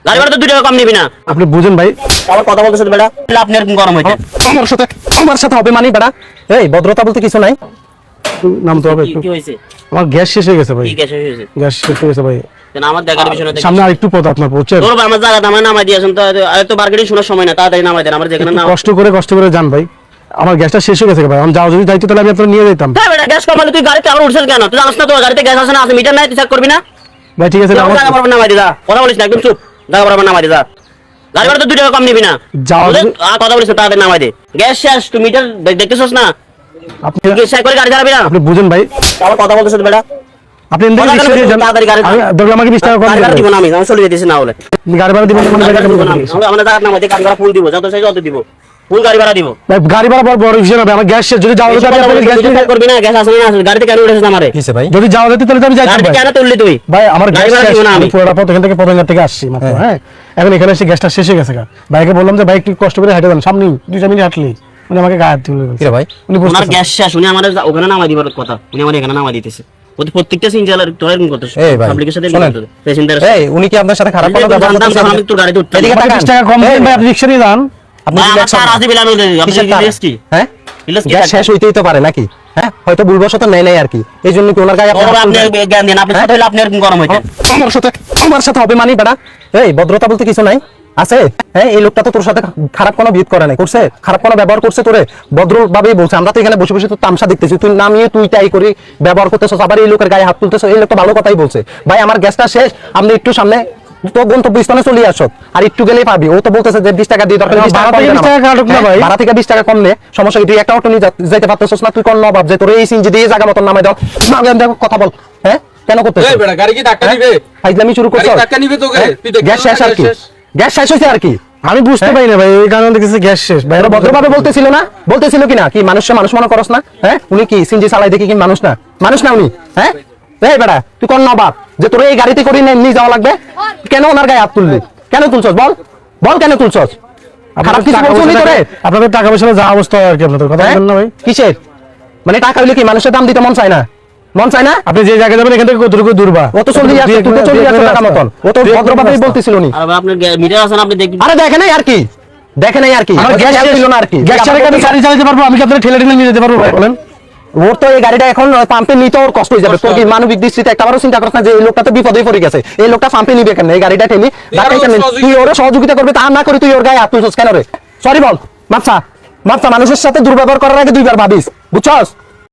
গাড়ি ভাড়া তো 2 টাকা কম নিবি না। আপনি বুঝেন ভাই, আবার কথা বলতেছ বেটা, আপনি এরকম গরম হইছে। আমার সাথে হবে মানে বেটা, এই ভদ্রতা বলতে কিছু নাই। নাম তো হবে একটু। কি হইছে? আমার গ্যাস শেষ হয়ে গেছে ভাই, কি গ্যাস হইছে? গ্যাস শেষ হয়ে গেছে ভাই। কেন আমার দেখার বিষয় না? সামনে আরেকটু পথ আপনার পৌঁছে। তোর ভাই আমার জায়গা দামে নামাই দিয়েছেন তো, এত মার্কেটিং শোনার সময় না, তাড়াতাড়ি নামাই দেন আমার যেখানে নাম। কষ্ট করে যান ভাই, আমার গ্যাসটা শেষ হয়ে গেছে ভাই। আমি যাও যদি যাইতো তাহলে আমি আপনার নিয়ে যেতাম। হ্যাঁ বেটা, গ্যাস কমালে তুই গাড়িতে আবার উঠছিস কেন? তুই জানিস না তোর গাড়িতে গ্যাস আছে না, আছে মিটার নাই, তুই চেক করবি না? ভাই ঠিক আছে, তুই আমার আমার জায়গা বরাবর নামাই দি যা, কথা বলিস না, একদম চুপ, জায়গা বরাবর নামাই দি যা। গাড়ি ভাড়া তো 2 টাকা কম নিবি না। যাও কথা বলিস না, তাড়াতাড়ি নামাই দে। গ্যাস শেষ, তুই মিটার দেখতেছস না? আপনি তুই গ্যাস চেক করে গাড়ি চালাবি না? আপনি বুঝেন ভাই, আবার কথা বলতেছ বেটা, আপনি এদিকে রিকশা দিয়ে যান। তাড়াতাড়ি গাড়ি আমি দেখলাম আমাকে 20 টাকা কম গাড়ি ভাড়া দিব দিবেন। না, আমি চলে যেতেছি না হলে। গাড়ি ভাড়া দিবেন মানে জায়গা দিব না আমি, আমরা জায়গা নামাই দিয়ে গাড়ি ভাড়া ফুল দিব, যত চাই তত দিব, ফুল গাড়ি ভাড়া দিব। ভাই গাড়ি ভাড়া বড় বিষয় না ভাই, আমার গ্যাস শেষ। যদি যাও যদি আপনি গ্যাস চেক করবি না, গ্যাস আছে না আছে, গাড়িতে কেন উঠেছিস আমারে? কিসে ভাই? যদি যাও যেতে তাহলে তো আমি যাইতাম গাড়িতে ভাই। কেন তুললি তুই? ভাই আমার গাড়ি গ্যাস ভাড়া শেষ, দিব না আমি আমি। পুরোটা পথ এখান থেকে পদঙ্গা থেকে আসছি মাত্র। হ্যাঁ, এখন এখানে এসে গ্যাসটা শেষ হয়ে গেছে। ভাইকে বললাম যে ভাই একটু কষ্ট করে হাঁটে যান, সামনে 2 মিনিট হাঁটলি উনি আমাকে গায়ে হাত তুলে দিলেন। কিরে ভাই? উনি ওনার বুঝতেছেন গ্যাস শেষ, উনি আমাদের ওখানে নামাই দিবার কথা, উনি আমার এখানে নামাই দিতেছে। প্রত্যেকটা সিনজালার তোরা এরকম করতেছ, এই ভাই, পাবলিকের সাথে শোনেন। প্যাসেঞ্জার এই উনি কি আপনার সাথে খারাপ কোনো ব্যবহার করতেছে? আমি তোর গাড়িতে উঠতে এদিকে আমাকে তাকান। 20 টাকা কম দিন ভাই, আপনি রিকশা নিয়ে যান। আপনি ভাই, কি আমার একশো- তার আছে বিল, আমি আপনি কিসের তার? রিলেস কি? হ্যাঁ? রিলেস কি? গ্যাস শেষ হইতেই তো পারে নাকি? হ্যাঁ, হয়তো ভুলবশত নেই আর কি, এই জন্য কি ওনার গায়ে ওর আপনার আপনি জ্ঞান দেন, আপনার সাথে হলে আপনি এরকম গরম হইতেন। আমার সাথে হবে মানে বেটা, এই ভদ্রতা বলতে কিছু নাই আছে? হ্যাঁ, এই লোকটা তো তোর সাথে খারাপ কোনো বিহেভ করে নাই, করছে খারাপ কোনো ব্যবহার করছে তোরে? ভদ্রভাবেই বলছে, আমরা তো এখানে বসে বসে তো তামসা দেখতেছি, তুই নামিয়ে তুই টাই করে ব্যবহার করতেছস, আবার এই লোকের গায়ে হাত তুলতেছ। এই লোকটা ভালো কথাই বলছে, ভাই আমার গ্যাসটা শেষ, আপনি একটু সামনে তো গন্তব্যস্থানে চলে আসো, আর একটু গেলেই পাবি। ও তো বলতেছে যে 20 টাকা দিয়ে দরকার, 20 টাকা ভাড়া থেকে 20 টাকা কাটুক না ভাই। ভাড়া থেকে 20 টাকা কম নে, সমস্যা কি? তুই একটা অটো নিয়ে যাইতে পারতেছস না? তুই কোন নবাব যে তোর এই সিনজি দিয়ে জায়গা মতন নামাই দাও? দেখো কথা বল, হ্যাঁ কেন করতেছিস? এই বেটা গাড়ি কি ধাক্কা দিবে? ফাইজলামি শুরু করছস? গাড়ি ধাক্কা নিবে তোকে? তুই দেখবি গ্যাস শেষ আর কি? গ্যাস শেষ হইছে আর কি? আমি বুঝতে পারি না ভাই, এই কারণে দেখতেছি গ্যাস শেষ ভাই। এরা ভদ্রভাবে বলতেছিল না, বলতেছিল কিনা কি মানুষ মনে করস না? হ্যাঁ, উনি কি সিনজি চালাই দেখি কি মানুষ না? মানুষ না উনি? হ্যাঁ, এই বেটা তুই কোন নবাব যে তোর এই গাড়িতে করে নিয়ে যাওয়া লাগবে? কেন ওনার গায়ে হাত তুললি? কেন তুলছস বল, বল কেন তুলছস? খারাপ কিছু বলছো উনি তোরে? আপনাদের টাকা পয়সা যা অবস্থা হয় আর কি, আপনাদের কথা হ্যাঁ? বলেন না ভাই। কিসের মানে টাকা হইলে কি মানুষের দাম দিতে মন চায় না? মন চায় না? আপনি যে জায়গায় যাবেন এখান থেকে কতটুকু দূর বা? ও তো চলে যাচ্ছে, তুই তো চলে যাচ্ছে টাকা মতন। ও তো ভদ্রভাবেই বলতেছিল উনি। আর ভাই আপনার মিটার আছে না, আপনি দেখবেন। আরে দেখে নাই আর কি, দেখে নাই আর কি, আমার গ্যাস শেষ ছিল না আর কি। গ্যাস ছাড়া কি আমি গাড়ি চালাতে পারবো? আমি কি আপনাদের ঠেলে ঠেলে নিয়ে যেতে পারবো ভাই বলেন? ওর তো এই গাড়িটা এখন পাম্পে নিতে ওর কষ্ট হয়ে যাবে। তোর কি মানবিক দৃষ্টিতে একবারও চিন্তা করছ না যে এই লোকটা তো বিপদে পড়ে গেছে, এই লোকটা পাম্পে নিবে কেন? এই গাড়িটা ঠেলি ধাক্কাই কেন? তুই ওরে সহযোগিতা করবে, তা না করে তুই ওর গায়ে হাত তুলছস কেন রে? সরি বল, মাপসা মানুষের সাথে দুর্ব্যবহার করার আগে 2 বার ভাবিস, বুঝছস?